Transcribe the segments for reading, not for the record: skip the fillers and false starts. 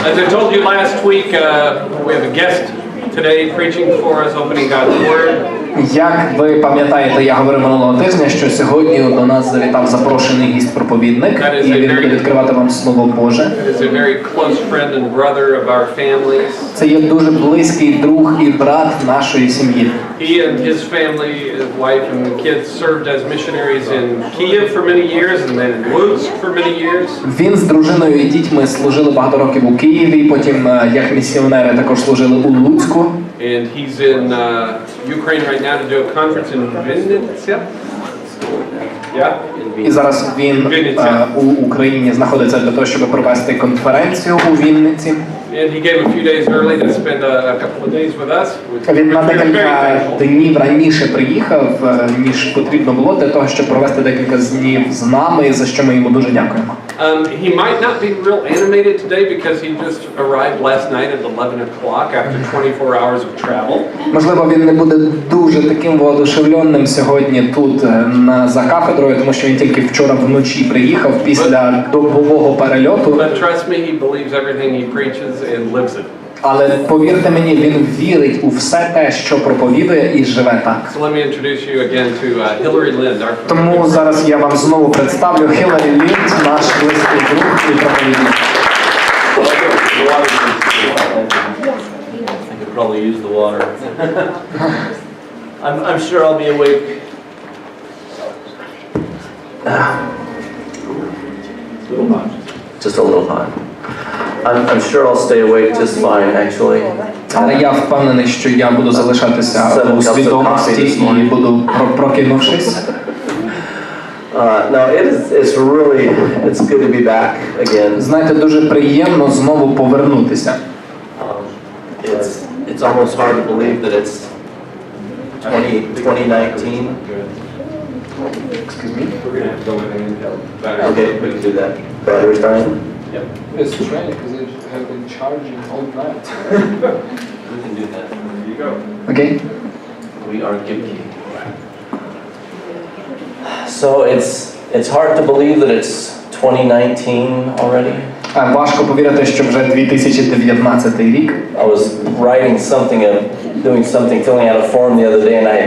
As I told you last week, we have a guest today preaching for us, opening God's Word. Як ви пам'ятаєте, я говорив минулого тижня, що сьогодні до нас завітав запрошений гість-проповідник, і він буде відкривати вам Слово Боже. Це є дуже близький друг і брат нашої сім'ї. He and his family, his wife and kids served as missionaries in Kiev for many years and then in Lutsk for many years. Він з дружиною і дітьми служили багато років у Києві, потім як місіонери також служили у Луцьку. And he's in Ukraine right now to do a conference in Vinnytsia. І зараз він у Україні знаходиться для того, щоб провести конференцію у Вінниці. And he came a few days early to spend a couple of days with us. Він на декілька днів раніше приїхав, ніж потрібно було, для того, щоб провести декілька днів з нами, за що ми йому дуже дякуємо. He might not be real animated today because he just arrived last night at 11 o'clock after 24 hours of travel. Можливо, він не буде дуже таким воодушевленим сьогодні тут за кафедрою, тому що він тільки вчора вночі приїхав після добового перельоту. But trust me, he believes everything he preaches and lives it. Але повірте мені, він вірить у все те, що проповідує, і живе так. So let me introduce you again to Хілларі Лінд. Тому зараз я вам знову представлю Хілларі Лінд, наш близький друг і проповідник. I could probably use the water. I'm sure I'll be awake. Just a little hot. I'm sure I'll stay awake just fine, actually. Але я впевнений, що я буду залишатися у свідомості і буду прокинувшись. No, it's good to be back again. Знаєте, дуже приємно знову повернутися. It's almost hard to believe that it's 2019. Excuse me? We're going to have to go with an Okay, we can do that. Battery's dying? Yep. It's strange because it has been charging all night. We can do that. There you go. Okay. We are gimmicky. So it's hard to believe that it's 2019 already. Важко повірити, що вже 2019 рік. I was writing something, doing something, filling out a form the other day, and I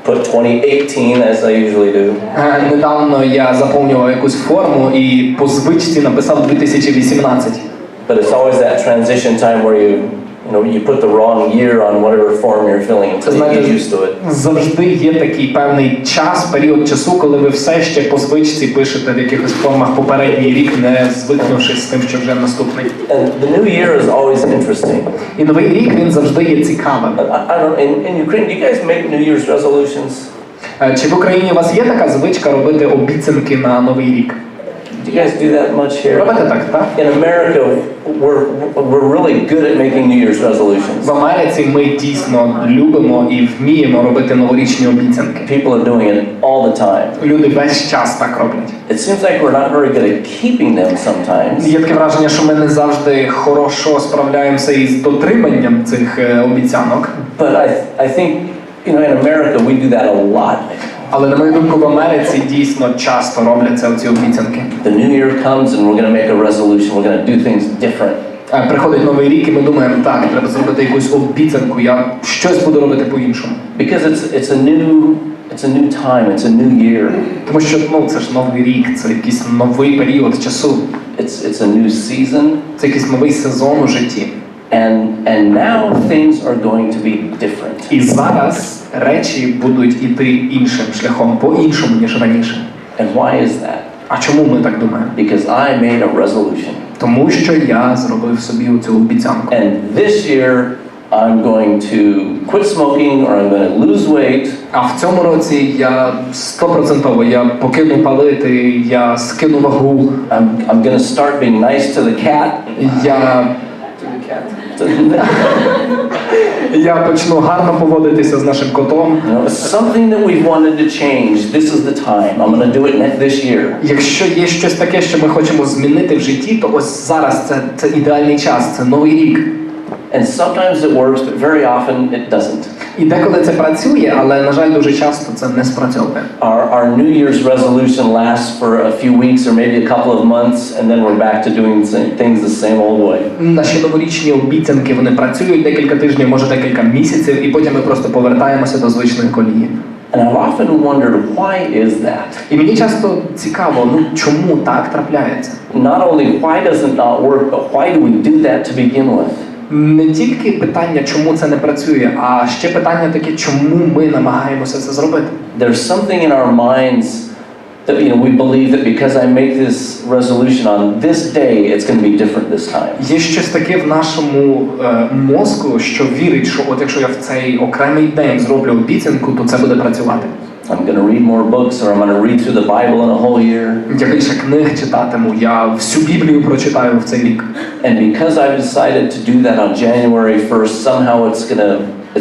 put 2018 as I usually do. Недавно я заповнював якусь форму і по звичці написав 2018. But it's always that transition time where you put the wrong year on whatever form you're filling until you get used to it. Завжди є такий певний час, період часу, коли ви все ще по звичці пишете в якихось формах попередній рік, не звикнувшись з тим, що вже наступний. And the new year is always interesting. І новий рік, він завжди є цікавим. I don't in Ukraine, do you guys make New Year's resolutions? Чи в Україні у вас є така звичка робити обіцянки на новий рік? Do you guys do that much here? Робите так, так? In America, we're really good at making New Year's resolutions. В Америці ми дійсно любимо і вміємо робити новорічні обіцянки. People are doing it all the time. Люди весь час так роблять. It seems like we're not very good at keeping them sometimes. Є таке враження, що ми не завжди хорошо справляємося із дотриманням цих обіцянок. But I think, in America we do that a lot. Але на мою думку, в Америці дійсно часто робляться ці обіцянки. The new year comes and we're going to make a resolution. We're going to do things different. Приходить новий рік, і ми думаємо, так, треба зробити якусь обіцянку, я щось буду робити по-іншому. Because it's a new time, it's a new year. Тому що, це ж новий рік, це якийсь новий період часу. It's a new season. Це якийсь новий сезон у житті. And now things are going to be different. І зараз речі будуть іти іншим шляхом, по-іншому, ніж раніше. And why is that? А чому ми так думаємо? Because I made a resolution. Тому що я зробив собі цю обіцянку. And this year I'm going to quit smoking or I'm going to lose weight. А в цьому році я 100% я покину палити, я скину вагу. I'm going to start being nice to the cat. Я почну гарно поводитися з нашим котом. Something that we've wanted to change. This is the time. I'm going to do it this year. Якщо є щось таке, що ми хочемо змінити в житті, то ось зараз це ідеальний час, це новий рік. And sometimes it works, but very often it doesn't. І деколи це працює, але, на жаль, дуже часто це не спрацьовує. Our New Year's resolution lasts for a few weeks or maybe a couple of months, and then we're back to doing things the same old way. Наші новорічні обіцянки, вони працюють декілька тижнів, може декілька місяців, і потім ми просто повертаємося до звичної колії. And I've often wondered, why is that? І мені часто цікаво, чому так трапляється? Not only why does it not work, but why do we do that to begin with? Не тільки питання, чому це не працює, а ще питання таке, чому ми намагаємося це зробити. There's something in our minds that we believe that because I make this resolution on this day, it's going to be different this time. Є щось таке в нашому мозку, що вірить, що от якщо я в цей окремий день зроблю обіцянку, то це буде працювати. I'm going to read more books, or I'm going to read through the Bible in a whole year. Я більше книг читатиму, я всю Біблію прочитаю в цей рік. And because I've decided to do that on January 1st, somehow it's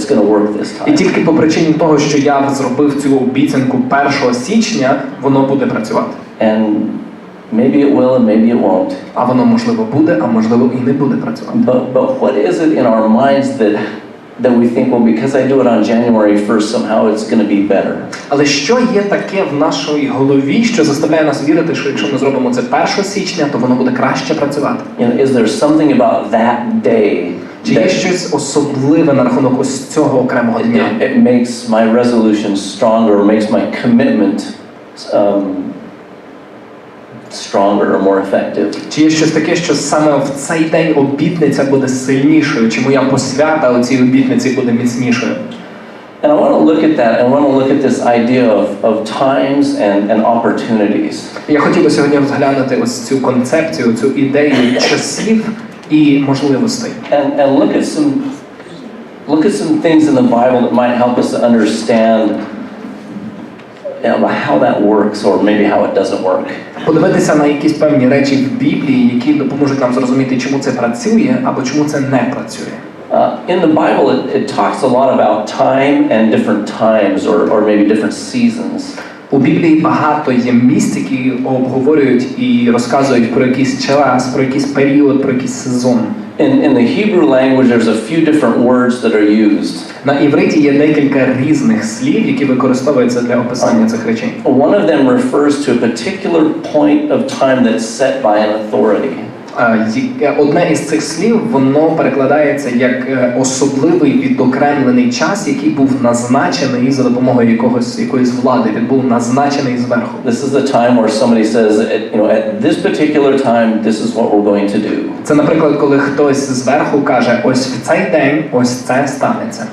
going to work this time. І тільки по причині того, що я зробив цю обіцянку 1 січня, воно буде працювати. And maybe it will and maybe it won't. А воно можливо буде, а можливо і не буде працювати. But what is it in our minds that we think, well, because I do it on January 1st, somehow it's going to be better? Але що є таке в нашій голові, що заставляє нас вірити, що якщо ми зробимо це 1 січня, то воно буде краще працювати? Is there something about that day Чи є щось особливе на рахунок ось цього окремого дня? it makes my resolution stronger, or makes my commitment stronger or more effective? Чи є щось таке, що саме в цей день обітниця буде сильнішою, чи моя посвята у цій обітниці буде міцнішою? And I want to look at that, and I want to look at this idea of times and opportunities. Я хотів би сьогодні розглянути ось цю концепцію, цю ідею часів і можливостей. And look at some things in the Bible that might help us to understand how that works, or maybe how it doesn't work. Подивитися на якісь певні речі в Біблії, які допоможуть нам зрозуміти, чому це працює або чому це не працює. In the Bible, it talks a lot about time and different times, or maybe different seasons. У Біблії багато є місць, які обговорюють і розказують про якийсь час, про якийсь період, про якийсь сезон. In the Hebrew language, there's a few different words that are used. На івриті є декілька різних слів, які використовуються для описання цих речей. One of them refers to a particular point of time that's set by an authority. Одне із цих слів, воно перекладається як особливий відокремлений час, який був назначений за допомогою якоїсь влади, він був назначений зверху. This is the time where somebody says, at this particular time, this is what we're going to do. Це, наприклад, коли хтось зверху каже, ось в цей день, ось це станеться.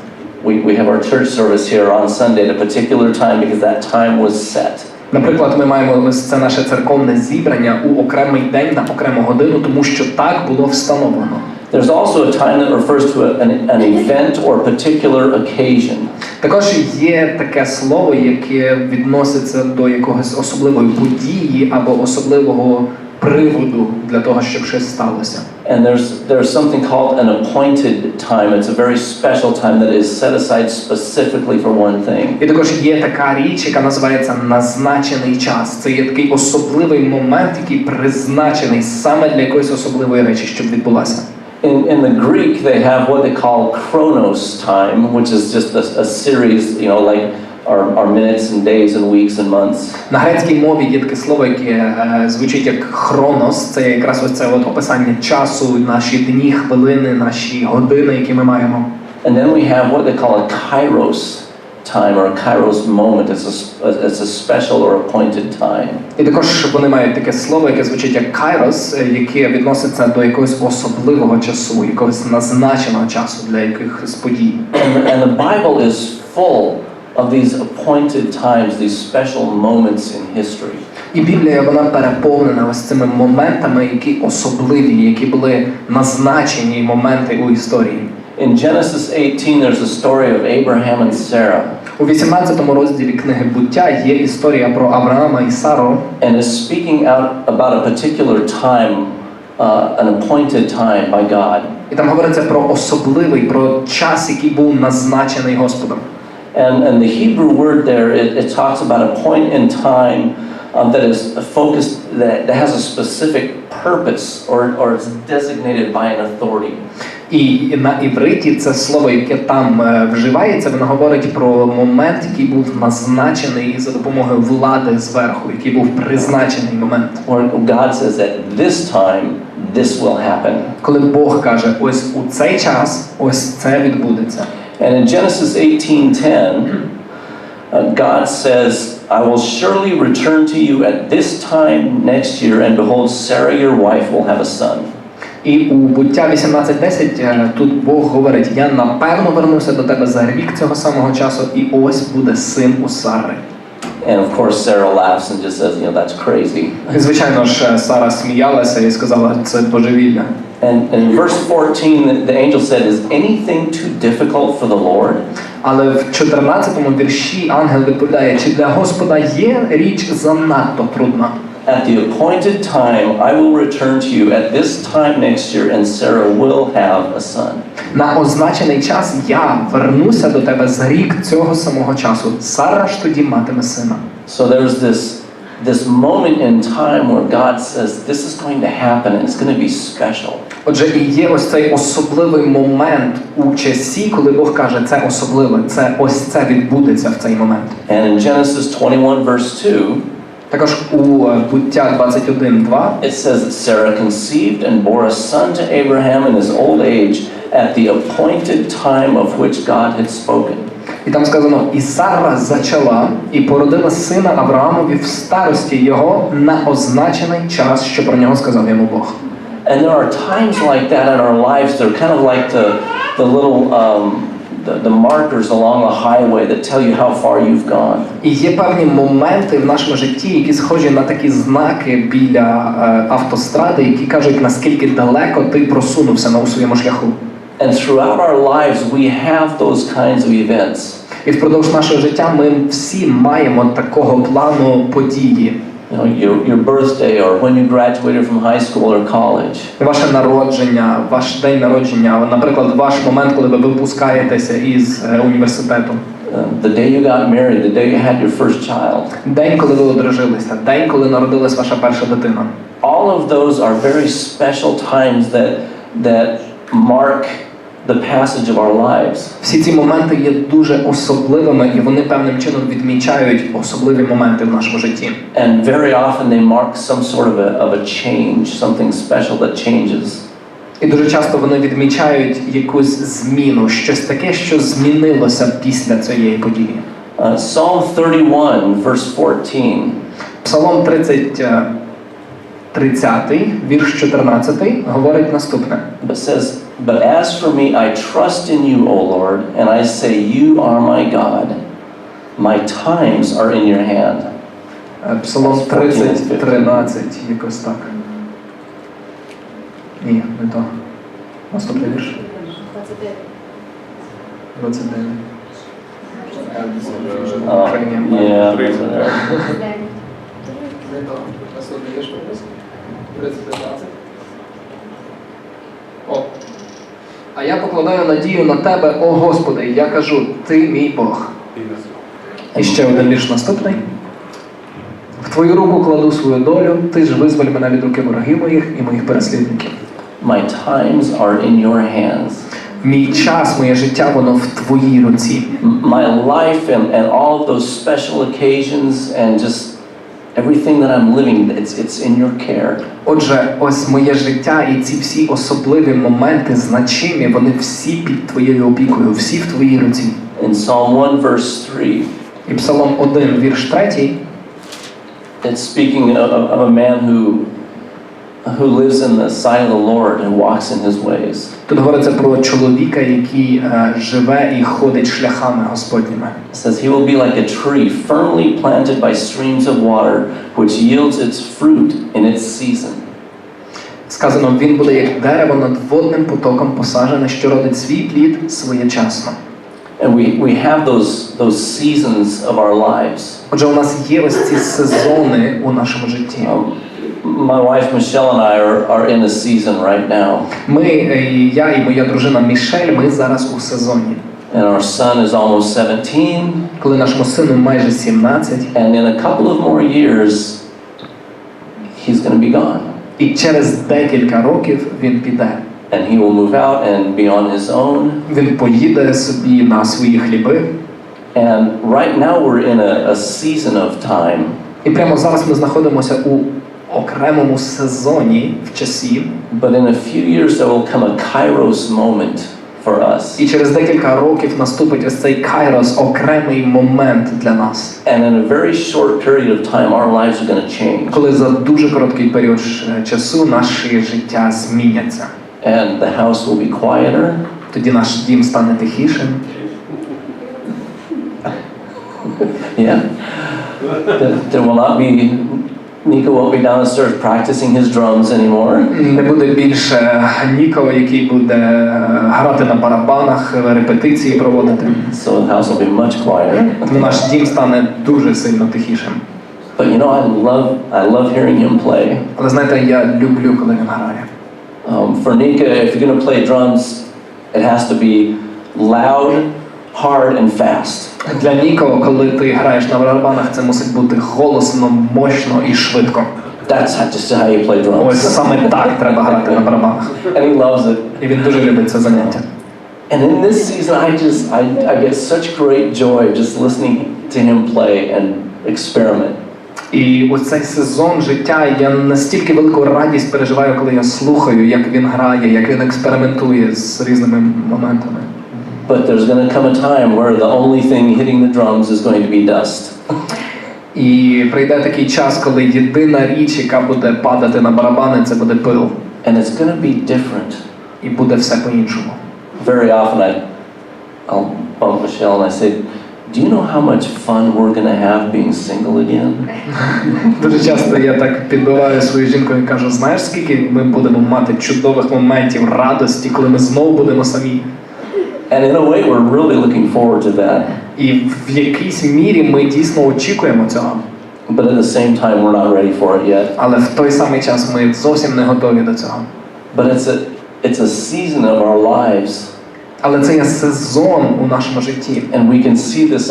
We have our church service here on Sunday at a particular time because that time was set. Наприклад, ми маємо ось це наше церковне зібрання у окремий день на окрему годину, тому що так було встановлено. There's also a time that refers to an event or particular occasion. Також є таке слово, яке відноситься до якогось особливої події або особливого приводу для того, щоб щось сталося. And there's something called an appointed time. It's a very special time that is set aside specifically for one thing. І також є така річ, яка називається назначений час. Це є такий особливий момент, який призначений саме для якоїсь особливої речі, щоб відбулася. In the Greek, they have what they call chronos time, which is just a series, like our minutes and days and weeks and months. На грецькій мові є таке слово, яке звучить як хронос. Це якраз ось це от описання часу, наші дні, хвилини, наші години, які ми маємо. And then we have what they call a kairos time, or a kairos moment. It's a special or appointed time. І також вони мають таке слово, яке звучить як кайрос, яке відноситься до якогось особливого часу, якогось назначеного часу для якихось подій. And the Bible is full of these appointed times, these special moments in history. І Біблія, вона переповнена ось цими моментами, які особливі, які були назначені моменти у історії. In Genesis 18, there's a story of Abraham and Sarah. У 18 розділі книги Буття є історія про Авраама і Сару. And is speaking out about a particular time, an appointed time by God. І там говориться про особливий, про час, який був назначений Господом. And the Hebrew word there, it talks about a point in time that is focused, that has a specific purpose or it's designated by an authority. І на івриті це слово, яке там вживається, воно говорить про момент, який був назначений за допомогою влади зверху, який був призначений момент. Or God says at this time, this will happen. Коли Бог каже, ось у цей час, ось це відбудеться. And in Genesis 18:10, God says, I will surely return to you at this time next year, and behold, Sarah your wife will have a son. І у Буття 18:10 тут Бог говорить, я напевно вернуся до тебе за рік цього самого часу, і ось буде син у Сари. And of course Sarah laughs and just says, that's crazy. І, звичайно ж, Сара сміялася і сказала, це божевілля. And in verse 14, the angel said, is anything too difficult for the Lord? Але в 14-му вірші ангел відповідає, чи для Господа є річ занадто трудна? At the appointed time, I will return to you at this time next year, and Sarah will have a son. На означений час я вернуся до тебе за рік цього самого часу. Сара ж тоді матиме сина. So there's this moment in time where God says, this is going to happen, and it's going to be special. Отже, і є ось цей особливий момент у часі, коли Бог каже, це особливе, ось це відбудеться в цей момент. And in Genesis 21 verse 2, також у Буття 21:2 it says that Sarah conceived and bore a son to Abraham in his old age at the appointed time of which God had spoken. І там сказано, і Сара зачала і породила сина Авраамові в старості його на означений час, що про нього сказав йому Бог. And there are times like that in our lives. They're kind of like the little the markers along the highway that tell you how far you've gone. І є певні моменти в нашому житті, які схожі на такі знаки біля автостради, які кажуть, наскільки далеко ти просунувся на своєму шляху. And throughout our lives we have those kinds of events. І впродовж нашого життя ми всі маємо такого плану події. Your birthday or when you graduated from high school or college. Ваше народження, ваш день народження, наприклад, ваш момент, коли ви випускаєтеся із університету. The day you got married, the day you had your first child. День, коли ви одружилися, день, коли народилась ваша перша дитина. All of those are very special times that mark the passage of our lives. Всі ці моменти є дуже особливими, і вони певним чином відмічають особливі моменти в нашому житті. And very often they mark some sort of a change, something special that changes. І дуже часто вони відмічають якусь зміну, щось таке, що змінилося після цієї події. Psalm 31, verse 14. Псалом 30, вірш 14, говорить наступне. It says, but as for me, I trust in you, O Lord, and I say, you are my God. My times are in your hand. Псалом 30, 13, якось так. Ні, не то. Наступний вірш. 29. Yeah. Не то. Наступний вірш прописано. 30-15. О. А я покладаю надію на тебе, о Господи, я кажу, ти мій Бог. І ще один вірш наступний. В твою руку кладу свою долю, ти ж визволь мене від руки ворогів моїх і моїх переслідників. My times are in your hands. Мій час, моє життя, воно в твоїй руці. My life and all of those special occasions and just everything that I'm living, it's in your care. Отже, ось моє життя і ці всі особливі моменти, значимі, вони всі під твоєю опікою, всі в твоїй руці. In Psalm 1 verse 3, І Псалом 1, вірш 3, it's speaking of a man who lives in the sight of the Lord and walks in his ways. Тут говориться про чоловіка, який живе і ходить шляхами Господніми. It says he will be like a tree firmly planted by streams of water, which yields its fruit in its season. Сказано, він буде як дерево над водним потоком посаджене, що родить свій плід своєчасно. And we have those seasons of our lives. Отже, у нас є ось ці сезони у нашому житті. My wife Michelle and I are in a season right now. Я і моя дружина Мішель, ми зараз у сезоні. And our son is almost 17. Коли нашому сину майже 17. And in a couple of more years, he's going to be gone. І через декілька років він піде. And he will move out and be on his own. Він поїде собі на свої хліби. And right now we're in a season of time. І прямо зараз ми знаходимося у окремому сезоні в часі. But in a few years there will come a kairos moment for us. І через декілька років наступить ось цей кайрос, окремий момент для нас. And in a very short period of time our lives are going to change. Коли за дуже короткий період часу наше життя зміняться. And the house will be quieter. Тоді наш дім стане тихішим. Yeah. There will not be, Nico won't be downstairs practicing his drums anymore. Не буде більше Нікова, який буде грати на барабанах, репетиції проводити. So the house will be much quieter. Тому наш дім стане дуже сильно тихішим. But you know, I love hearing him play. Але знаєте, я люблю, коли він грає. For Nika, if you're going to play drums, it has to be loud, hard, and fast. Для Нікова, коли ти граєш на барабанах, це мусить бути голосно, мощно і швидко. That's just how you play drums. Ось саме так треба грати на барабанах. And he loves it. І він дуже любить це заняття. And in this season, I get such great joy just listening to him play and experiment. І у цей сезон життя я настільки велику радість переживаю, коли я слухаю, як він грає, як він експериментує з різними моментами. But there's going to come a time where the only thing hitting the drums is going to be dust. І прийде такий час, коли єдина річ, яка буде падати на барабани, це буде пил. And it's going to be different. І буде все по-іншому. Very often I'll bump Michelle and I say, do you know how much fun we're going to have being single again? Дуже часто я так підбиваю свою жінку і кажу, знаєш, скільки ми будемо мати чудових моментів, радості, коли ми знову будемо самі. And in a way, we're really looking forward to that. І в якійсь мірі ми дійсно очікуємо цього. But at the same time, we're not ready for it yet. Але в той самий час ми зовсім не готові до цього. But it's a season of our lives. Але це є сезон у нашому житті. And we can see this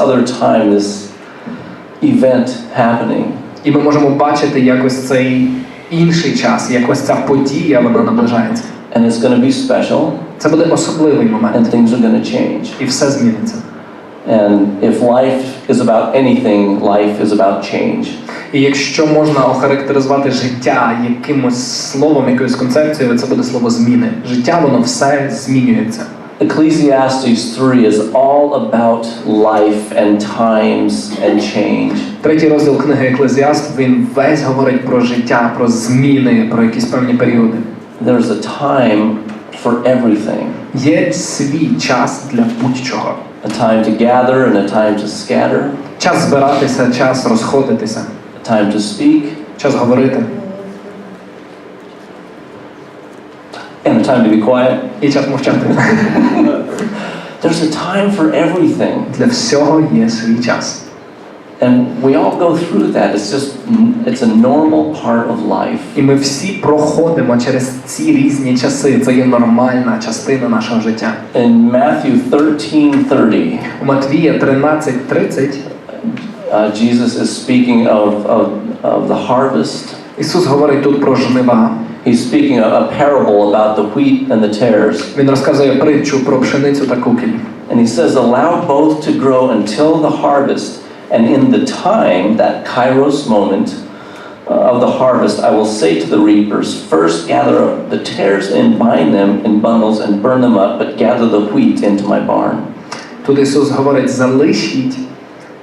other time, this event happening. І ми можемо бачити якось цей інший час, якось ця подія, вона наближається. And it's going to be special. Це буде особливий момент. And things are going to change. І все зміниться. And if life is about anything, life is about change. І якщо можна охарактеризувати життя якимось словом, якоюсь концепцією, це буде слово зміни. Життя, воно все змінюється. Ecclesiastes 3 is all about life and times and change. Третій розділ книги Еклезіаст, він весь говорить про життя, про зміни, про якісь певні періоди. There's a time for everything. Є свій час для будь-чого. A time to gather and a time to scatter. Час збиратися, час розходитися. A time to speak. Час говорити. And a time to be quiet. І час мовчати. There's a time for everything. Для всього є свій час. And we all go through that. It's a normal part of life. І ми всі проходимо через ці різні часи. Це є нормальна частина нашого життя. In Matthew 13:30, У Матвія 13:30 Jesus is speaking of the harvest. Ісус говорить тут про жнива. He's speaking a parable about the wheat and the tares. Він розказує притчу про пшеницю та кукіль. And he says, allow both to grow until the harvest. And in the time, that kairos moment of the harvest, I will say to the reapers, first gather up the tares and bind them in bundles and burn them up, but gather the wheat into my barn. Тут Ісус говорить,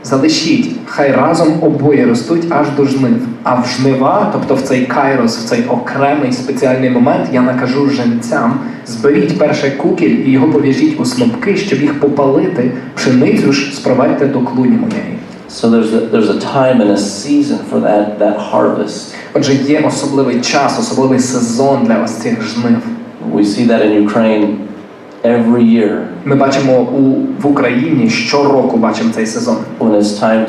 залишіть, хай разом обоє ростуть аж до жнив. А в жнива, тобто в цей кайрос, в цей окремий спеціальний момент, я накажу жнивцям, зберіть перший кукіль і його пов'яжіть у снопки, щоб їх попалити, пшеницю ж спровадьте до клуні моєї. So there's a time and a season for that harvest. Отже, є особливий час, особливий сезон для ось цих жнив. We see that in Ukraine every year. Ми бачимо в Україні щороку бачимо цей сезон. When it's time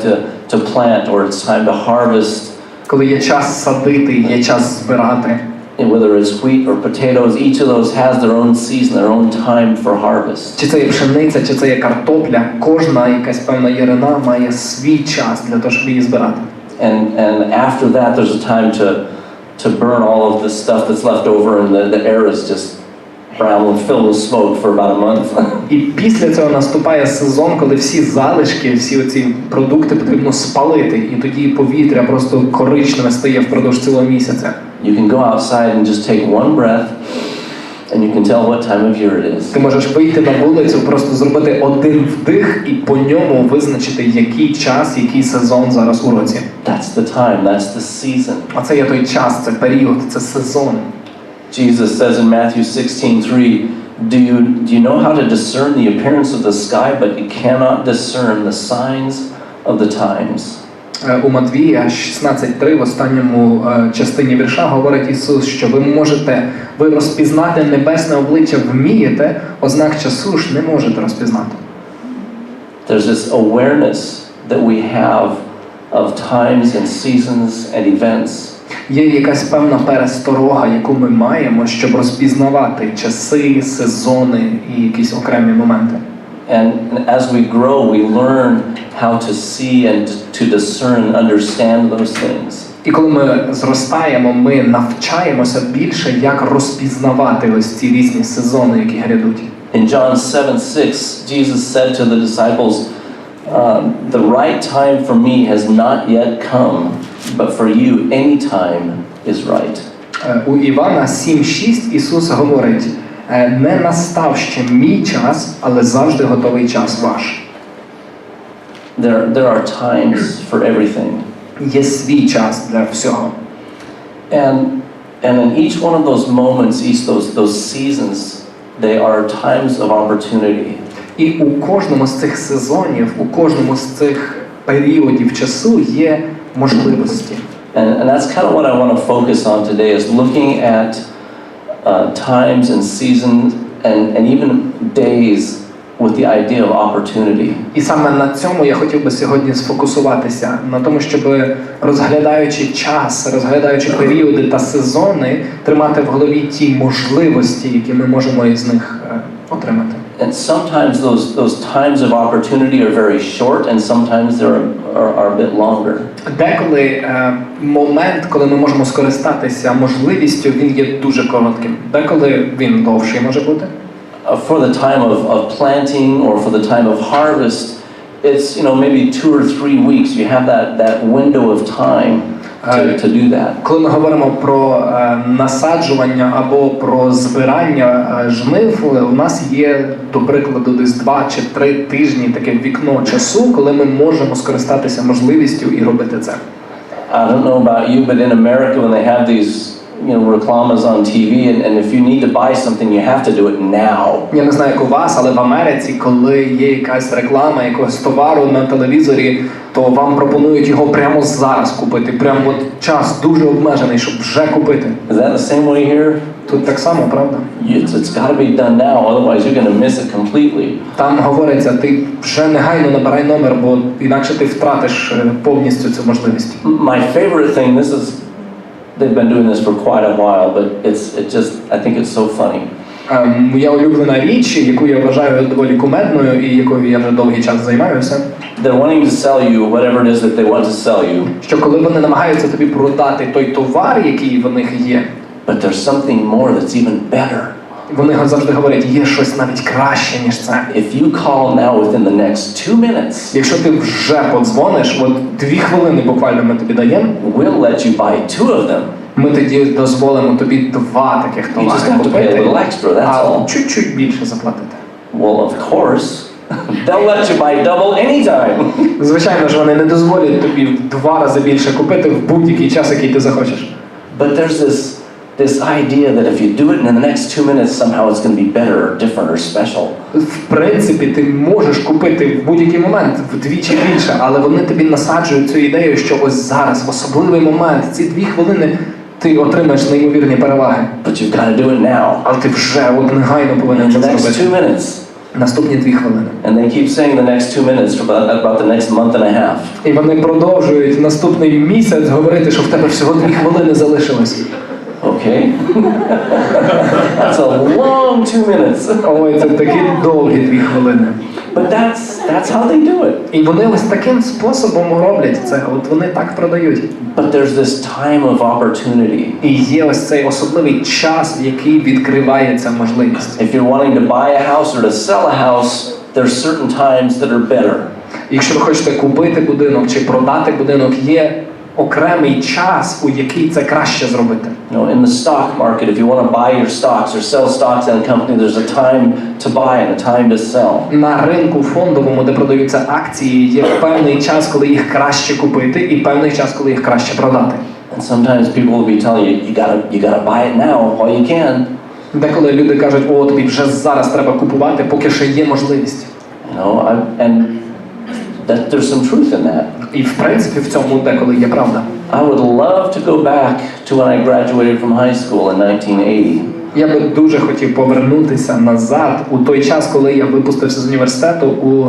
to plant or it's time to harvest. Коли є час садити, є час збирати. And whether it's wheat or potatoes, each of those has their own season, their own time for harvest. Чи це є пшениця, чи це є картопля, кожна якась певна ярина має свій час для того, щоб її збирати. And after that there's a time to burn all of the stuff that's left over, and the air is just brown and filled with smoke for about a month. І після цього наступає сезон, коли всі залишки, всі оці продукти потрібно спалити, і тоді повітря просто коричневе стає впродовж цілого місяця. You can go outside and just take one breath, and you can tell what time of year it is. Ти можеш вийти на вулицю, просто зробити один вдих і по ньому визначити, який час, який сезон зараз у році. That's the time, that's the season. А це є той час, це період, це сезон. Jesus says in Matthew 16:3, do you know how to discern the appearance of the sky, but you cannot discern the signs of the times? У Матвія 16:3 в останньому частині вірша говорить Ісус, що ви розпізнати небесне обличчя вмієте, ознак часу ж не можете розпізнати. There's this awareness that we have of times and seasons and events. Є якась певна пересторога, яку ми маємо, щоб розпізнавати часи, сезони і якісь окремі моменти. And as we grow, we learn how to see and to discern and understand those things. І коли ми зростаємо, ми навчаємося більше, як розпізнавати ось ці різні сезони, які грядуть. In John 7:6, Jesus said to the disciples, the right time for me has not yet come, but for you any time is right. У Івана 7:6 Ісус говорить: не настав ще мій час, але завжди готовий час ваш. There are times for everything. Є свій час для всього. And in each one of those moments, each those seasons, they are times of opportunity. І у кожному з цих сезонів, у кожному з цих періодів часу є можливості. And that's kind of what I want to focus on today, is looking at times and seasons and even days with the idea of opportunity. І саме на цьому я хотів би сьогодні сфокусуватися, на тому, щоб розглядаючи час, розглядаючи періоди та сезони, тримати в голові ті можливості, які ми можемо із них отримати. And sometimes those times of opportunity are very short, and sometimes they are a bit longer. Деколи момент, коли ми можемо скористатися можливістю, він є дуже коротким. Деколи він довший може бути. For the time of planting or for the time of harvest, it's maybe 2 or 3 weeks. You have that window of time to do that. Коли ми говоримо про насаджування або про збирання жнив, у нас є, до прикладу, десь 2 чи 3 тижні таке вікно часу, коли ми можемо скористатися можливістю і робити це. I don't know about you, but in America when they have these reklamas on TV, and if you need to buy something, you have to do it now. Я не знаю, як у вас, але в Америці, коли є якась реклама якогось товару на телевізорі, то вам пропонують його прямо зараз купити. Прямо от час дуже обмежений, щоб вже купити. Is that the same way here? Тут так само, правда? It's got to be done now, otherwise you're going to miss it completely. Там говориться, ти вже негайно набирай номер, бо інакше ти втратиш повністю цю можливість. My favorite thing, they've been doing this for quite a while, but I think it's so funny. Моя улюблена річ, яку я вважаю доволі кумедною і якою я вже довгий час займаюся. They're wanting to sell you whatever it is that they want to sell you. Що коли вони намагаються тобі продати той товар, який в них є, but there's something more that's even better. Вони завжди говорять, є щось навіть краще, ніж це. If you call now within the next 2 minutes, якщо ти вже подзвониш, от 2 хвилини буквально ми тобі даємо, we'll let you buy 2 of them. Ми тоді дозволимо тобі 2 таких товари купити, а чуть-чуть більше заплатити. Well, of course, they'll let you buy double anytime. Звичайно ж, вони не дозволять тобі в 2 рази більше купити в будь-який час, який ти захочеш. But there's this idea that if you do it in the next 2 minutes, somehow it's going to be better or different or special. В принципі, ти можеш купити в будь-який момент вдвічі більше, але вони тобі насаджують цю ідею, що ось зараз, в особливий момент, ці 2 хвилини ти отримаєш неймовірні переваги. But you've got to do it now. Але ти вже от негайно повинен це зробити. Next 2 minutes. Наступні 2 хвилини. And they keep saying the next 2 minutes for about the next month and a half. І вони продовжують наступний місяць говорити, що в тебе всього 2 хвилини залишилось. Okay. That's a long 2 minutes. Ой, це такі довгі 2 хвилини. But that's how they do it. І вони ось таким способом роблять це. От вони так продають. But there's this time of opportunity. І є ось цей особливий час, в який відкривається можливість. If you're wanting to buy a house or to sell a house, there's certain times that are better. Якщо ви хочете купити будинок чи продати будинок, є окремий час, у який це краще зробити. In the stock market, if you want to buy your stocks or sell stocks in a company, there's a time to buy and a time to sell. На ринку фондовому, де продаються акції, є певний час, коли їх краще купити, і певний час, коли їх краще продати. And sometimes people will be telling you, you gotta buy it now while you can. Деколи люди кажуть, о, тобі вже зараз треба купувати, поки ще є можливість. And that there's some truth in that. І в принципі в цьому деколи є правда. I would love to go back to when I graduated from high school in 1980. Я би дуже хотів повернутися назад у той час, коли я випустився з університету у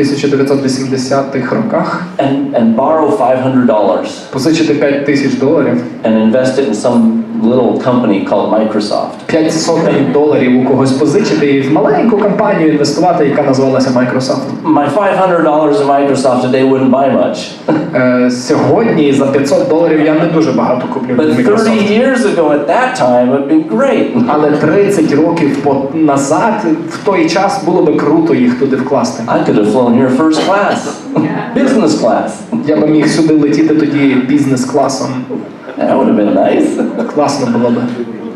1980-х роках. And borrow $500. Позичити $5,000 and invest it in some little company called Microsoft. $500 у когось позичити і в маленьку компанію інвестувати, яка називалася Microsoft. My $500 in Microsoft today wouldn't buy much. Сьогодні за $500 я не дуже багато куплю в But 30 Microsoft. years ago at that time would be great. Але 30 років назад в той час було би круто їх туди вкласти. I could have flown here first class, business class. Я би міг сюди летіти тоді бізнес-класом. That would have been nice. Класно було би.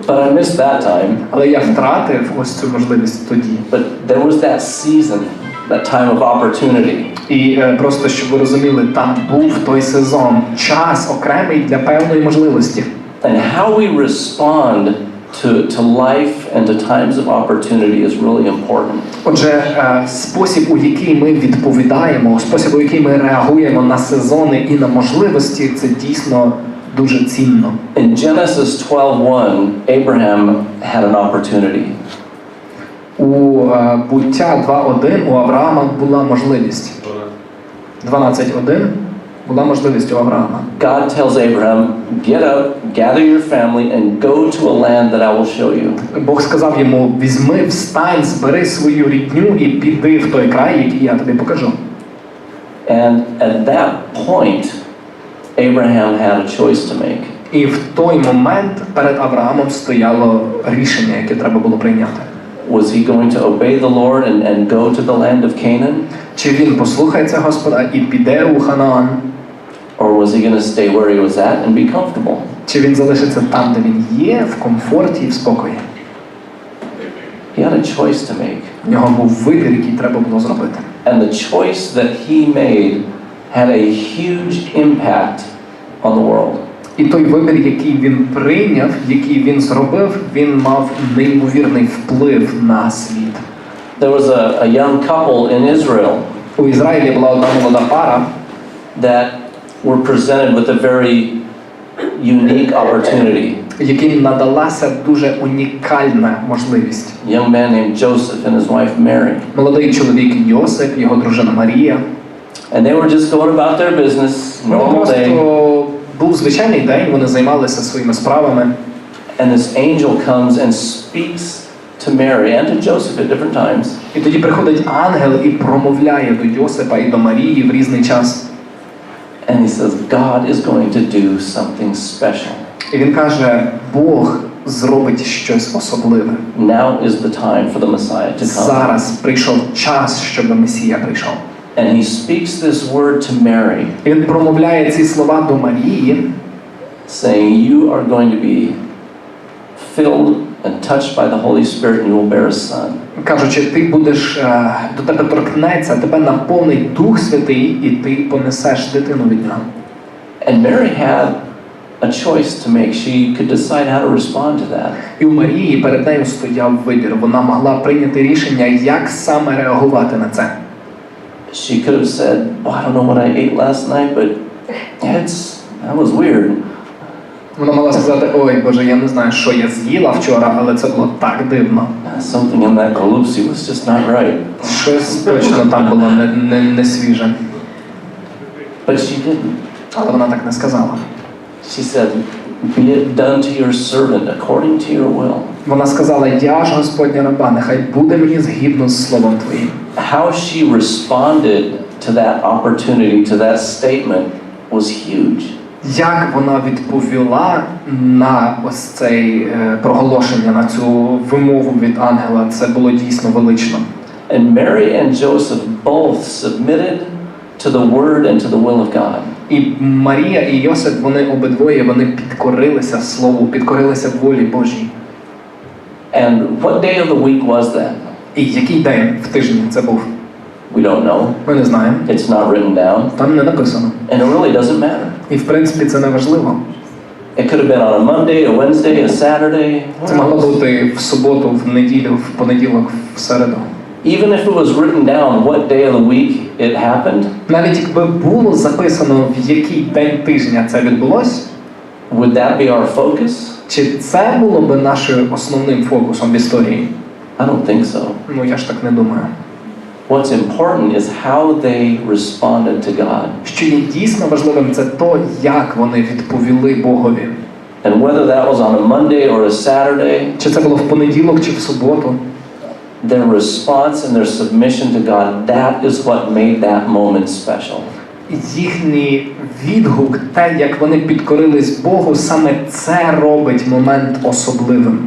But I missed that time. Але я втратив ось цю можливість тоді. But there was that season, that time of opportunity. І просто, щоб ви розуміли, там був той сезон, час окремий для певної можливості. And how we respond to life and to times of opportunity is really important. Отже, спосіб, у який ми відповідаємо, спосіб, у який ми реагуємо на сезони і на можливості, це дійсно дуже цінно. In Genesis 12:1, Abraham had an opportunity. У Буття 2:1 у Авраама була можливість. 12:1 була можливість у Авраама. God tells Abraham, get up, gather your family, and go to a land that I will show you. Бог сказав йому, візьми, встань, збери свою рідню і піди в той край, який я тобі покажу. And at that point, Abraham had a choice to make. І в той момент перед Авраамом стояло рішення, яке треба було прийняти. Was he going to obey the Lord and go to the land of Canaan? Чи він послухається Господа і піде у Ханаан? Or was he going to stay where he was at and be comfortable? Чи він залишиться там, де він є, в комфорті і в спокої? He had a choice to make. В нього був вибір, який треба було зробити. And the choice that he made had a huge impact on the world. І той вибір, який він прийняв, який він зробив, він мав неймовірний вплив на світ. There was a young couple in Israel У Ізраїлі була одна молода пара, that were presented with a very unique opportunity. яким надалася дуже унікальна можливість. A young man named Joseph and his wife Mary. Молодий чоловік Йосип, його дружина Марія. And they were just going about their business, normal day. Просто був звичайний день, вони займалися своїми справами. And this angel comes and speaks to Mary and to Joseph at different times. І тоді приходить ангел і промовляє до Йосипа і до Марії в різний час. And he says, God is going to do something special. І він каже, Бог зробить щось особливе. Now is the time for the Messiah to come. Зараз прийшов час, щоб Месія прийшов. And he speaks this word to Mary, І він промовляє ці слова до Марії, saying, you are going to be filled and touched by the Holy Spirit and you will bear a son. кажучи, ти будеш, до тебе торкнеться, тебе наповнить Дух Святий, і ти понесеш дитину від нього. And Mary had a choice to make. She could decide how to respond to that. І у Марії перед нею стояв вибір. Вона могла прийняти рішення, як саме реагувати на це. She could have said, oh, I don't know what I ate last night, but that was weird. Вона могла сказати, ой, Боже, я не знаю, що я з'їла вчора, але це було так дивно. Something in that galupsi was just not right. Щось точно там було не свіже. But she didn't. Але вона так не сказала. She said, be it done to your servant according to your will. Вона сказала: «Я ж Господня раба, нехай буде мені згідно з словом Твоїм». How she responded to that opportunity, to that statement, was huge. Як вона відповіла на ось це проголошення, на цю вимову від ангела, це було дійсно велично. And Mary and Joseph both submitted to the word and to the will of God. І Марія і Йосип, вони обидвоє, вони підкорилися Слову, підкорилися волі Божій. And what day of the week was that? І який день в тижні це був? We don't know. Ми не знаємо. It's not written down. Там не написано. And it really doesn't matter. І в принципі це не важливо. It could have been on a Monday, a Wednesday, a Saturday. Це могло бути в суботу, в неділю, в понеділок, в середу. Even if it was written down what day of the week it happened, Навіть якби було записано, в який день тижня це відбулось, would that be our focus? чи це було би нашим основним фокусом в історії? I don't think so. Ну, я ж так не думаю. What's important is how they responded to God. Що є дійсно важливим, це то, як вони відповіли Богові. And whether that was on a Monday or a Saturday, Чи це було в понеділок, чи в суботу. their response and their submission to God, that is what made that moment special. Їхній відгук, те, як вони підкорились Богу, саме це робить момент особливим.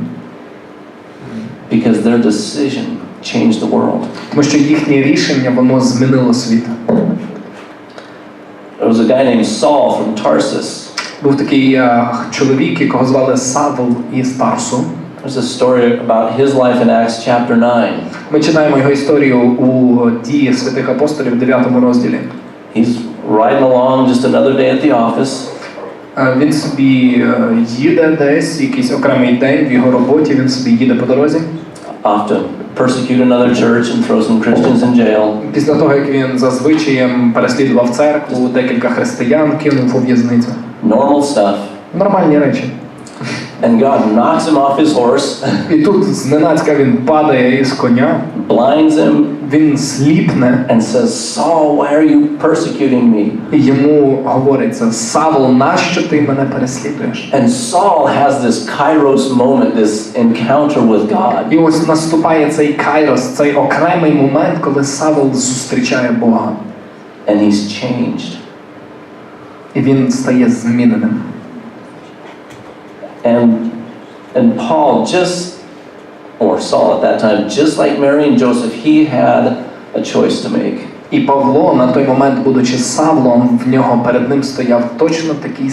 Because their decision changed the world. Тому що їхнє рішення, воно змінило світ. There was a guy named Saul from Tarsus. Був такий чоловік, якого звали Савл із Тарсу. There's a story about his life in Acts chapter 9. Ми читаємо його історію у Дії святих апостолів в 9 розділі. He's riding along just another day at the office. Він собі їде десь, якийсь окремий день в його роботі, він собі їде по дорозі. Off to persecute another church and throw some Christians in jail. Після того, як він за звичаєм переслідував церкву, декілька християн кинув у в'язницю. Normal stuff. Нормальні речі. And God knocks him off his horse, І тут зненацька він падає із коня, blinds him, він сліпне, and says, Saul, why are you persecuting me? і йому говориться: «Савл, нащо ти мене переслідуєш?» And Saul has this kairos moment, this encounter with God. І ось наступає цей кайрос, цей окремий момент, коли Савл зустрічає Бога. And he's changed. І він стає зміненим. And Paul or Saul at that time, just like Mary and Joseph, he had a choice to make. І Павло, на той момент, будучи Савлом, в нього перед ним стояв точно таке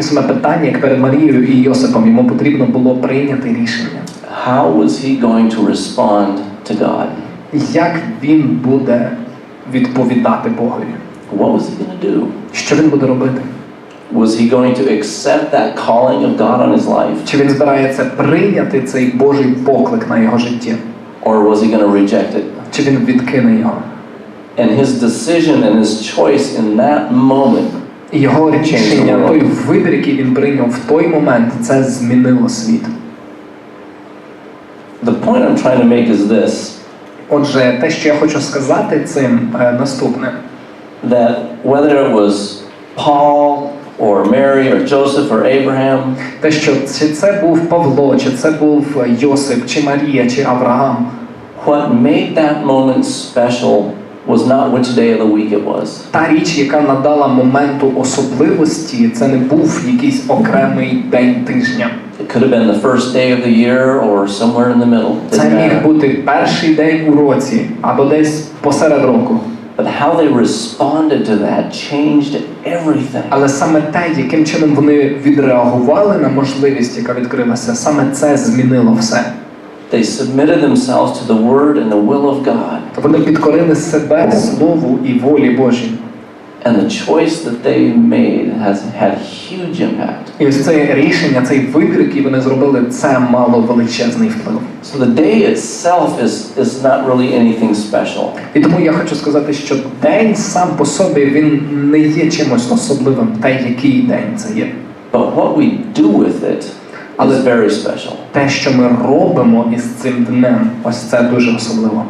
саме питання, як перед Марією і Йосипом. Йому потрібно було прийняти рішення. How was he going to respond to God? Як він буде відповідати Богові? What was he going to do? Що він буде робити? Was he going to accept that calling of God on his life? Чи він збирається прийняти цей Божий поклик на його житті? Or was he going to reject it? Чи він відкине його? And his decision and his choice in that moment, І його рішення, той вибір, який він прийняв в той момент, це змінило світ. the point I'm trying to make is this, Отже, те, що я хочу сказати цим, наступне. that whether it was Paul or Mary or Joseph or Abraham, Те, що чи це був Павло, чи це був Йосип, чи Марія, чи Авраам. what made that moment special was not which day of the week it was. Та річ, яка надала моменту особливості, це не був якийсь окремий день тижня. It could have been the first day of the year or somewhere in the middle. Це Didn't міг matter. бути перший день у році, або десь посеред року. But how they responded to that changed everything. Але саме те, яким чином вони відреагували на можливість, яка відкрилася, саме це змінило все. They submitted themselves to the word and the will of God. Вони підкорили себе Слову і волі Божій. And the choice that they made has had huge impact. І ось це рішення, цей вибір, який вони зробили, це мало величезний вплив. So the day itself is not really anything special. І тому я хочу сказати, що день сам по собі, він не є чимось особливим, те, який день це є. But what we do with it is very special. Те, що ми робимо із цим днем, ось це дуже особливо.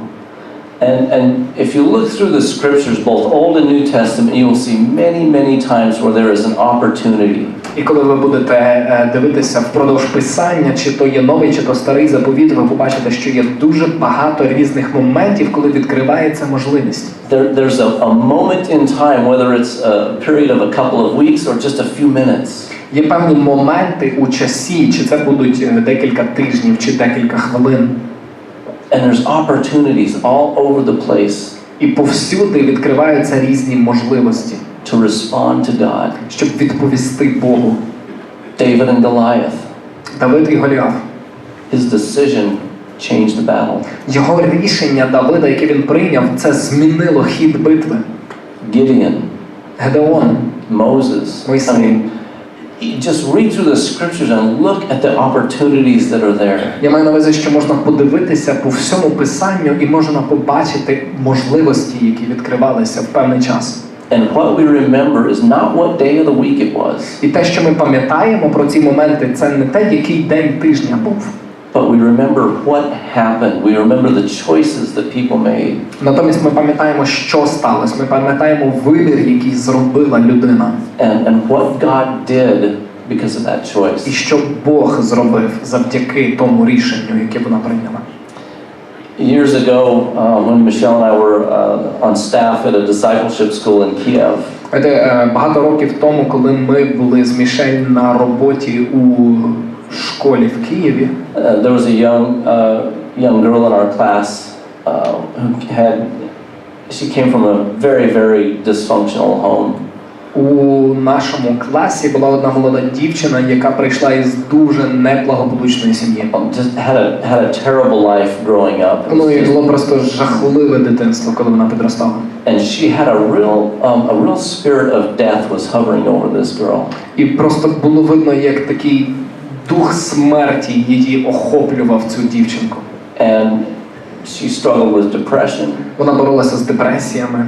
And if you look through the scriptures, both Old and New Testament, you will see many, many times where there is an opportunity. І коли ви будете дивитися впродовж Писання, чи то є новий, чи то старий заповіт, ви побачите, що є дуже багато різних моментів, коли відкривається можливість. There's a moment in time, whether it's a period of a couple of weeks or just a few minutes. Є певні моменти у часі, чи це будуть декілька тижнів, чи декілька хвилин. And there's opportunities all over the place. І повсюди відкриваються різні можливості. To respond to God. Щоб відповісти Богу. David and Goliath. Давид і Голіаф. His decision changed the battle. Його рішення Давида, яке він прийняв, це змінило хід битви. Gideon. Гедеон. Moses. Мойсей. I mean, just read through the scriptures and look at the opportunities that are there. Я маю на увазі, що можна подивитися по всьому Писанню і можна побачити можливості, які відкривалися в певний час. And what we remember is not what day of the week it was. І те, що ми пам'ятаємо про ці моменти, це не те, який день тижня був. But we remember what happened. We remember the choices that people made. Натомість ми пам'ятаємо, що сталося. Ми пам'ятаємо вибір, який зробила людина. And what God did because of that choice. І що Бог зробив завдяки тому рішенню, яке вона прийняла. Years ago, when Michelle and I were on staff at a discipleship school in Kiev. Багато років тому, коли ми були з Мішель на роботі у школі в Києві, there was a young girl in our class who she came from a very dysfunctional home. У нашому класі була одна молода дівчина, яка прийшла із дуже неблагополучної сім'ї. Just had a terrible life growing up. Ну і було просто жахливе дитинство, коли вона підростала. And she had a real spirit of death was hovering over this girl. І просто було видно, як такий дух смерті її охоплював цю дівчинку. And she struggled with depression. Вона боролася з депресіями.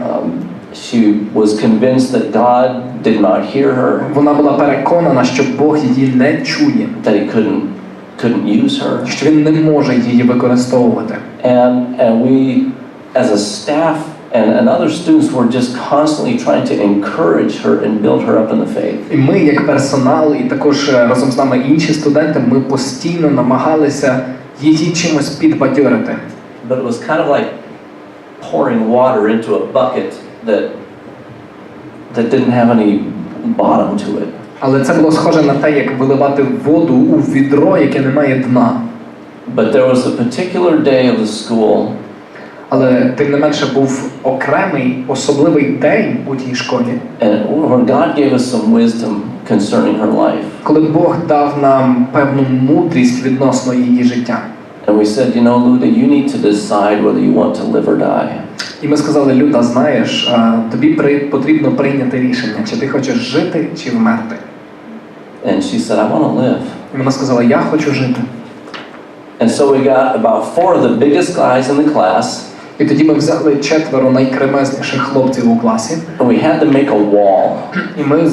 She was convinced that God did not hear her. Вона була переконана, що Бог її не чує. That he couldn't use her. Що він не може її використовувати. And we as a staff and other students were just constantly trying to encourage her and build her up in the faith. І ми, як персонал, і також разом з нами інші студенти, ми постійно намагалися її чимось підбадьорити. But it was kind of like pouring water into a bucket that didn't have any bottom to it. Але це було схоже на те, як виливати воду у відро, яке не має дна. But there was a particular day of the school. Але тим не менше був окремий, особливий день у тій школі. And when God gave us some wisdom concerning her life. Коли Бог дав нам певну мудрість відносно її життя. And we said, you know, Luda, you need to decide whether you want to live or die. І ми сказали, Люда, знаєш, тобі потрібно прийняти рішення, чи ти хочеш жити, чи вмерти. And she said, I want to live. І вона сказала, я хочу жити. And so we got about 4 of the biggest guys in the class. І тоді ми взяли 4 найкремезніших хлопців у класі. And we had to make a wall. І ми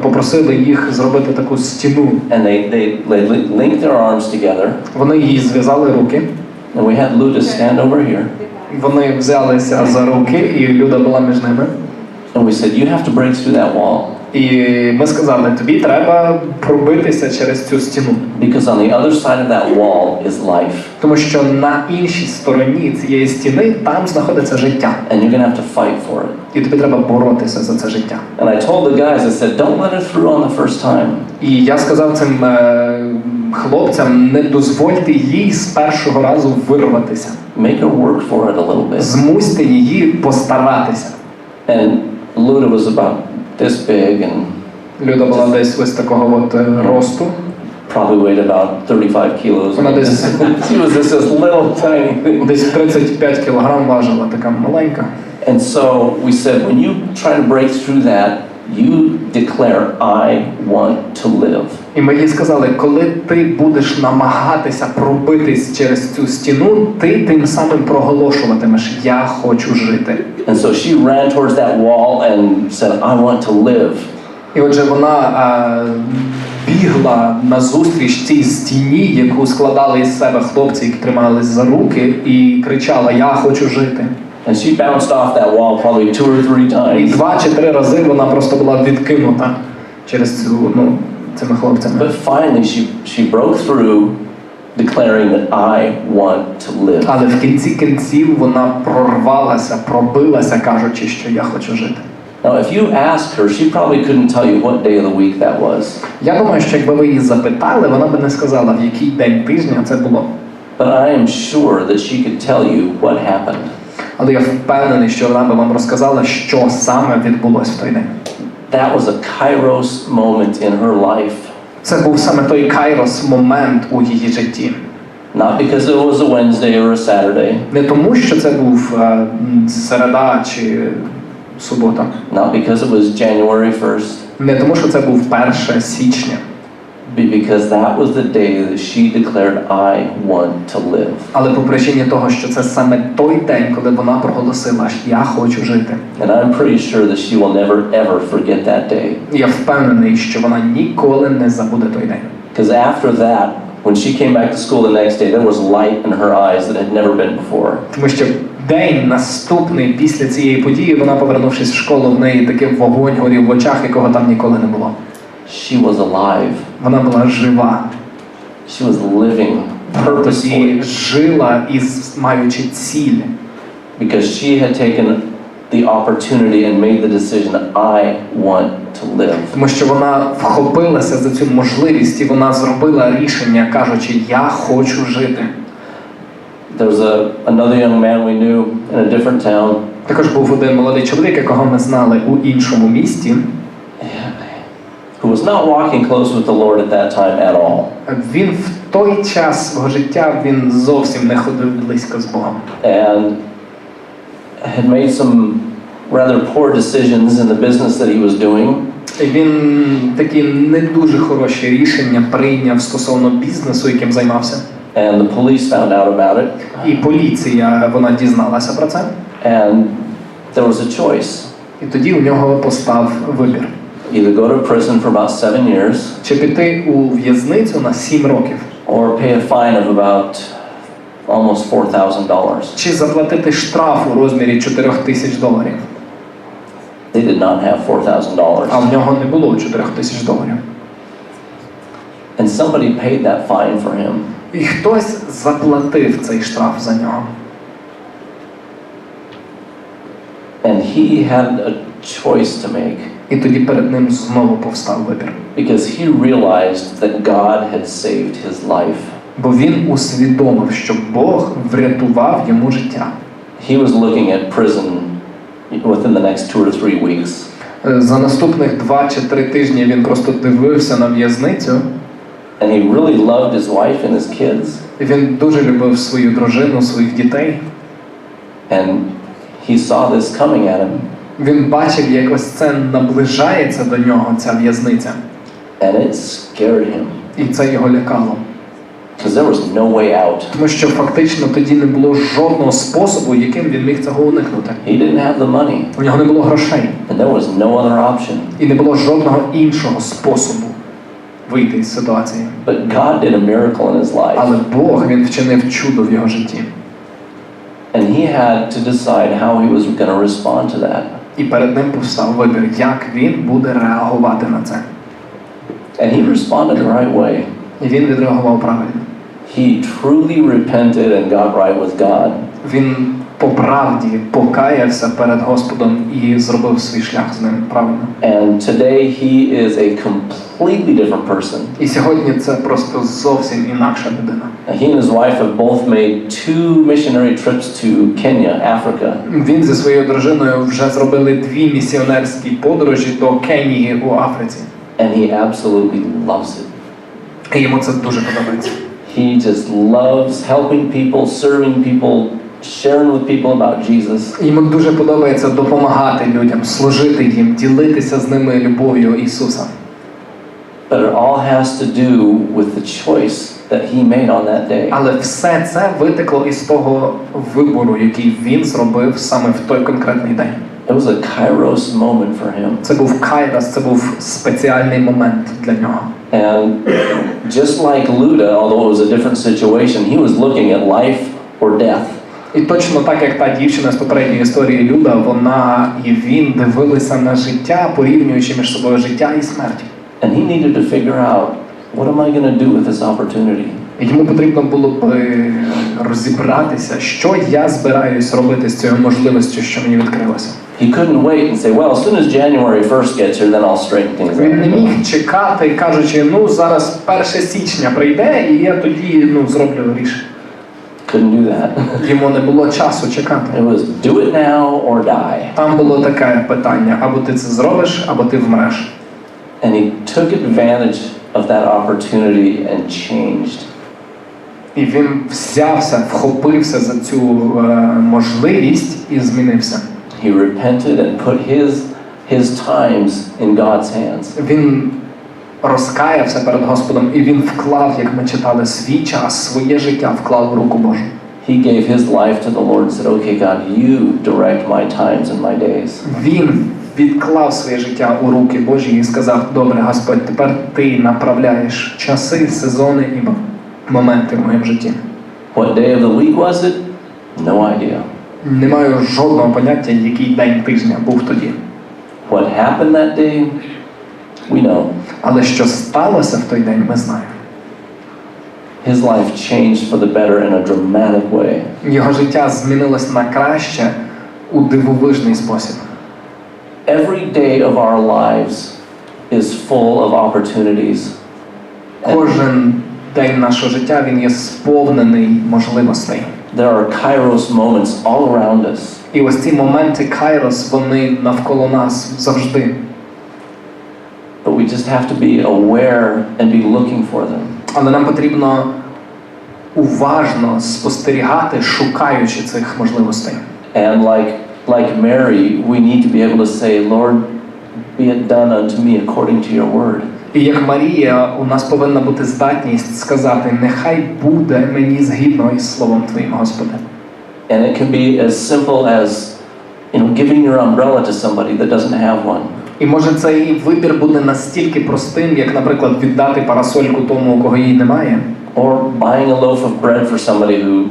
попросили їх зробити таку стіну. And they linked their arms together. Вони їй зв'язали руки. And we had Luda stand over here. Вони взялися за руки, і Люда була між ними. And we said, you have to break through that wall. І ми сказали, тобі треба пробитися через цю стіну. Because on the other side of that wall is life. Тому що на іншій стороні цієї стіни там знаходиться життя. And you're going to have to fight for it. І тобі треба боротися за це життя. And I told the guys, I said, don't let her through on the first time. І я сказав цим хлопцям, не дозвольте їй з першого разу вирватися. Make her work for it a little bit. Змусьте її постаратися. And Luda was about this big and Люда була десь ось такого от росту. probably weighed about 35 kilos. Вона десь She was this little tiny thing. десь 35 кілограм важила, така маленька. And so we said, when you try to break through that, you declare, I want to live. І ми їй сказали, коли ти будеш намагатися пробитись через цю стіну, ти тим самим проголошуватимеш, я хочу жити. And so she ran towards that wall and said, I want to live. І отже, вона бігла назустріч цій стіні, яку складали із себе хлопці, які тримались за руки, і кричала, я хочу жити. And she bounced off that wall probably 2 or 3 І times. 2 чи 3 рази вона просто була відкинута. через цими хлопцями. But finally she broke through, declaring that I want to live. Але в кінці кінців вона прорвалася, пробилася, кажучи, що я хочу жити. Now, if you asked her, she probably couldn't tell you what day of the week that was. Я думаю, що якби ви її запитали, вона би не сказала, в який день тижня це було. But I am sure that she could tell you what happened. Але я впевнений, що вона би вам розказала, що саме відбулося в той день. That was a kairos moment in her life. Це був саме той кайрос момент у її житті. Not because it was a Wednesday or a Saturday. Не тому, що це був середа чи субота. Not because it was January 1st. Не тому, що це був 1 січня. Because that was the day that she declared, I want to live. Але по причині того, що це саме той день, коли вона проголосила, що я хочу жити. And I'm pretty sure that she will never ever forget that day. Я впевнений, що вона ніколи не забуде той день. Because after that, when she came back to school the next day, there was light in her eyes that had never been before. Тому що день наступний після цієї події, вона, повернувшись в школу, в неї такий вогонь горів в очах, якого там ніколи не було. She was alive. Вона була жива. She was living purposefully. І жила маючи ціль. Because she had taken the opportunity and made the decision, I want to live. Тому що вона вхопилася за цю можливість і вона зробила рішення, кажучи, я хочу жити. There was another young man we knew in a different town. Також був один молодий чоловік, якого ми знали у іншому місті. Who was not walking close with the Lord at that time at all. Він в той час свого життя він зовсім не ходив близько з Богом. And had made some rather poor decisions in the business that he was doing. Він такі не дуже хороші рішення прийняв стосовно бізнесу, яким займався. And the police found out about it. І поліція, вона дізналася про це. And there was a choice. І тоді у нього постав вибір. Either go to prison for about 7 years. Чи піти у в'язницю на 7 років. Or pay a fine of about almost $4,000. Чи заплатити штраф у розмірі $4,000. They did not have $4,000. А в нього не було $4,000. And somebody paid that fine for him. І хтось заплатив цей штраф за нього. And he had a choice to make. І тоді перед ним знову повстав вибір. Because he realized that God had saved his life. Бо він усвідомив, що Бог врятував йому життя. He was looking at prison within the next 2 or 3 weeks. За наступних 2 чи 3 тижні він просто дивився на в'язницю. And he really loved his wife and his kids. І він дуже любив свою дружину, своїх дітей. And he saw this coming at him. Він бачив, як ось це наближається до нього, ця в'язниця. And it scared him. І це його лякало. Because there was no way out. Тому що фактично тоді не було жодного способу, яким він міг цього уникнути. He didn't have the money. У нього не було грошей. And there was no other option. І не було жодного іншого способу вийти з ситуації. But God did a miracle in his life. Але Бог, він вчинив чудо в його житті. And he had to decide how he was going to respond to that. І перед ним постав вибір, як він буде реагувати на це. And he responded the right way. І він відреагував правильно. He truly repented and got right with God. Він по правді покаявся перед Господом і зробив свій шлях з ним правильно. And today he is a completely different person. І сьогодні це просто зовсім інакша людина. He and his wife have both made 2 missionary trips to Kenya, Africa. Він зі своєю дружиною вже зробили 2 місіонерські подорожі до Кенії у Африці. And he absolutely loves it. І йому це дуже подобається. He just loves helping people, serving people, sharing with people about Jesus. Йому дуже подобається допомагати людям, служити їм, ділитися з ними любов'ю Ісуса. But it all has to do with the choice that he made on that day. Але все це витекло із того вибору, який він зробив саме в той конкретний день. It was a kairos moment for him. Це був кайрос, це був спеціальний момент для нього. And just like Luda, although it was a different situation, he was looking at life or death. І точно так, як та дівчина з попередньої історії Люда, вона і він дивилися на життя, порівнюючи між собою життя і смерть. And he needed to figure out, what am I going to do with this opportunity? Йому потрібно було б розібратися, що я збираюсь робити з цією можливістю, що мені відкрилося. He couldn't wait and say, well, as soon as January 1st gets here, then I'll straighten things up. Він не міг чекати, кажучи, ну зараз 1 січня прийде, і я тоді зроблю рішення. Couldn't do that. Йому не було часу чекати. It was do it now or die. Там було таке питання, або ти це зробиш, або ти вмреш. And he took advantage of that opportunity and changed. І він взявся, вхопився за цю можливість і змінився. He repented and put his times in God's hands. Він розкаявся перед Господом, і він вклав, як ми читали, свій час, своє життя вклав в руку Божу. He gave his life to the Lord and said, okay, God, you direct my times and my days. Він відклав своє життя у руки Божі і сказав, добре, Господь, тепер ти направляєш часи, сезони і моменти в моєму житті. What day of the week was it? No idea. Не маю жодного поняття, який день тижня був тоді. What happened that day? We know. Але що сталося в той день, ми знаємо. His life changed for the better in a dramatic way. Його життя змінилось на краще у дивовижний спосіб. Every day of our lives is full of opportunities. Кожен день нашого життя, він є сповнений можливостей. There are kairos moments all around us. І ось ці моменти кайрос, вони навколо нас завжди. But we just have to be aware and be looking for them. Але нам потрібно уважно спостерігати, шукаючи цих можливостей. And like Mary, we need to be able to say, Lord, be it done unto me according to your word. І як Марія, у нас повинна бути здатність сказати, нехай буде мені згідно із словом Твоїм, Господи. And it can be as simple as, giving your umbrella to somebody that doesn't have one. І може цей вибір буде настільки простим, як, наприклад, віддати парасольку тому, у кого її немає. Or buying a loaf of bread for somebody who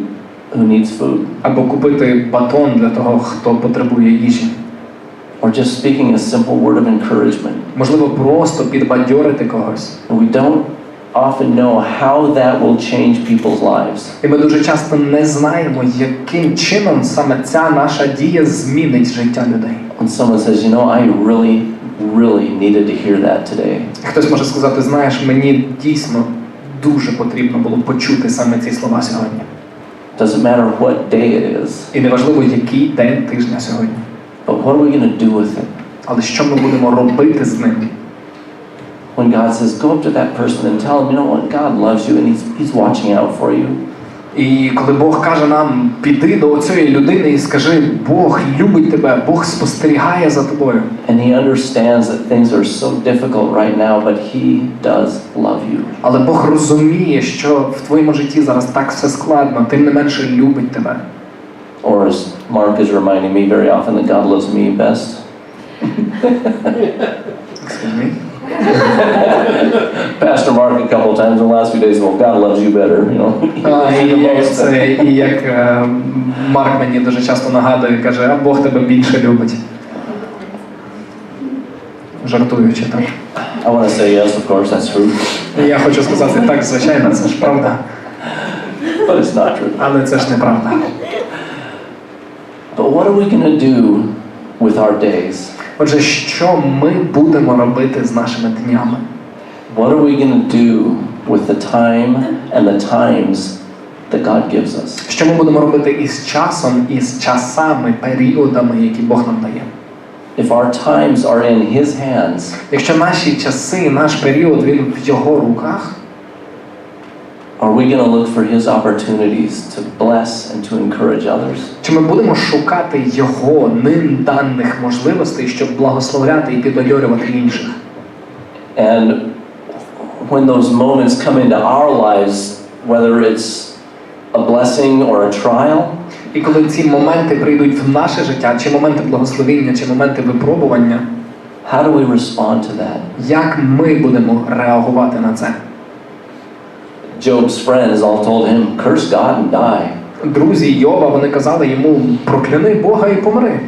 needs food. Або купити батон для того, хто потребує їжі. Or just speaking a simple word of encouragement. Можливо, просто підбадьорити когось. We don't often know how that will change people's lives. І ми дуже часто не знаємо, яким чином саме ця наша дія змінить життя людей. When someone says, I really needed to hear that today. Хтось може сказати, знаєш, мені дійсно дуже потрібно було почути саме ці слова сьогодні. Doesn't matter what day it is. І неважливо, який день тижня сьогодні. But what are we going to do with it? Але що ми будемо робити з ним? When God says, go up to that person and tell him, what, God loves you and he's watching out for you. І коли Бог каже нам, піди до цієї людини і скажи, Бог любить тебе, Бог спостерігає за тобою. And he understands that things are so difficult right now, but he does love you. Але Бог розуміє, що в твоєму житті зараз так все складно, тим не менше любить тебе. Or as Mark is reminding me very often that God loves me best. Excuse me? Pastor Mark a couple of times in the last few days, well, God loves you better, І як Марк мені дуже часто нагадує, каже, а Бог тебе більше любить. Жартуючи, так. I want to say yes, of course, that's true. І я хочу сказати, так, звичайно, це ж правда. But it's not true. Але це ж неправда. But what are we going to do with our days? Отже, що ми будемо робити з нашими днями? What are we going to do with the time and the times that God gives us? Що ми будемо робити із часом, із часами, періодами, які Бог нам дає? If our times are in His hands, якщо наші часи, наш період, він в Його руках, are we going to look for His opportunities to bless and to encourage others? чи ми будемо шукати Його ним даних можливостей, щоб благословляти і підбадьорювати інших? And when those moments come into our lives, whether it's a blessing or a trial, і коли ці моменти прийдуть в наше життя, чи моменти благословення, чи моменти випробування, how do we respond to that? як ми будемо реагувати на це? Job's friends all told him, curse God and die. Друзі Йова, вони казали йому, прокляни Бога і помри.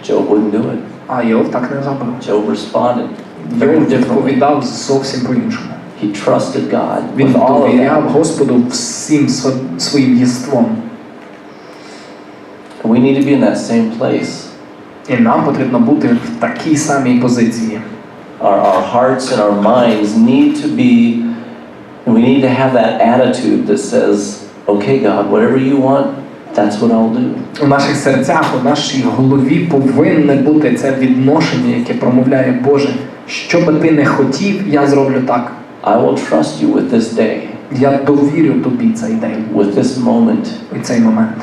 Job wouldn't do it. А Йов так не зробив. Job responded, Йов відповідав зовсім по-іншому. He trusted God Він with all of довіряв that. Господу всім своїм єством. And we need to be in that same place. І нам потрібно бути в такій самій позиції. Our hearts and our minds need to be, and we need to have that attitude that says, okay, God, whatever you want, that's what I'll do. У наших серцях, у нашій голові повинне бути це відношення, яке промовляє: Боже, що би ти не хотів, я зроблю так. I will trust you with this day, Я довірю тобі цей день with this moment, і цей момент.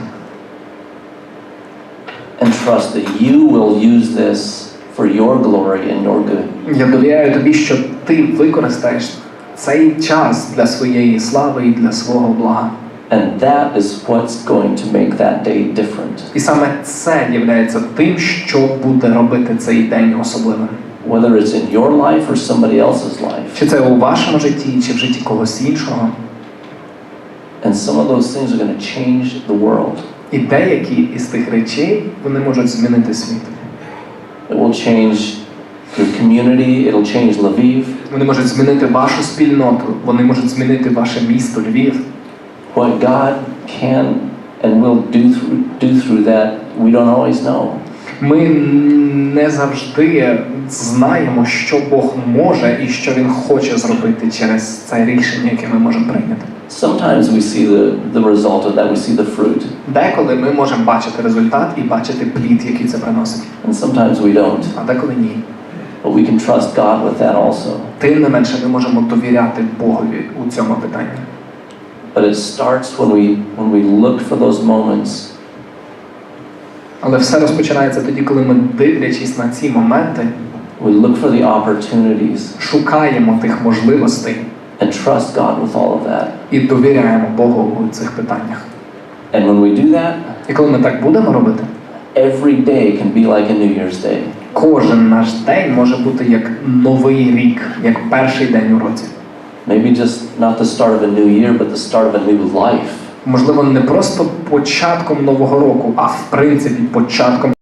and trust that you will use this for your glory and your good. Я довіряю тобі, що ти використаєш цей час для своєї слави і для свого блага. And that is what's going to make that day different. І саме це є тим, що буде робити цей день особливим. Whether it's in your life or somebody else's life. Чи це у вашому житті, чи в житті когось іншого. And some of those things are going to change the world. І деякі із тих речей, вони можуть змінити світ. It will change your community, it'll change Lviv. Вони можуть змінити вашу спільноту, вони можуть змінити ваше місто Львів. What God can and will do through that, we don't always know. Ми не завжди знаємо, що Бог може і що Він хоче зробити через це рішення, яке ми можемо прийняти. Sometimes we see the result of that, we see the fruit. Деколи ми можемо бачити результат і бачити плід, який це приносить. And sometimes we don't. А деколи ні. But we can trust God with that also. Тим не менше, ми можемо довіряти Богові у цьому питанні. But it starts when we look for those moments. Але все розпочинається тоді, коли ми, дивлячись на ці моменти, We look for the opportunities шукаємо тих можливостей and trust God with all of that. і довіряємо Богу у цих питаннях. And when we do that, І коли ми так будемо робити, every day can be like a New Year's Day. кожен наш день може бути як новий рік, як перший день у році. Maybe just not the start of a new year, but the start of a new life. Можливо, не просто початком нового року, а в принципі початком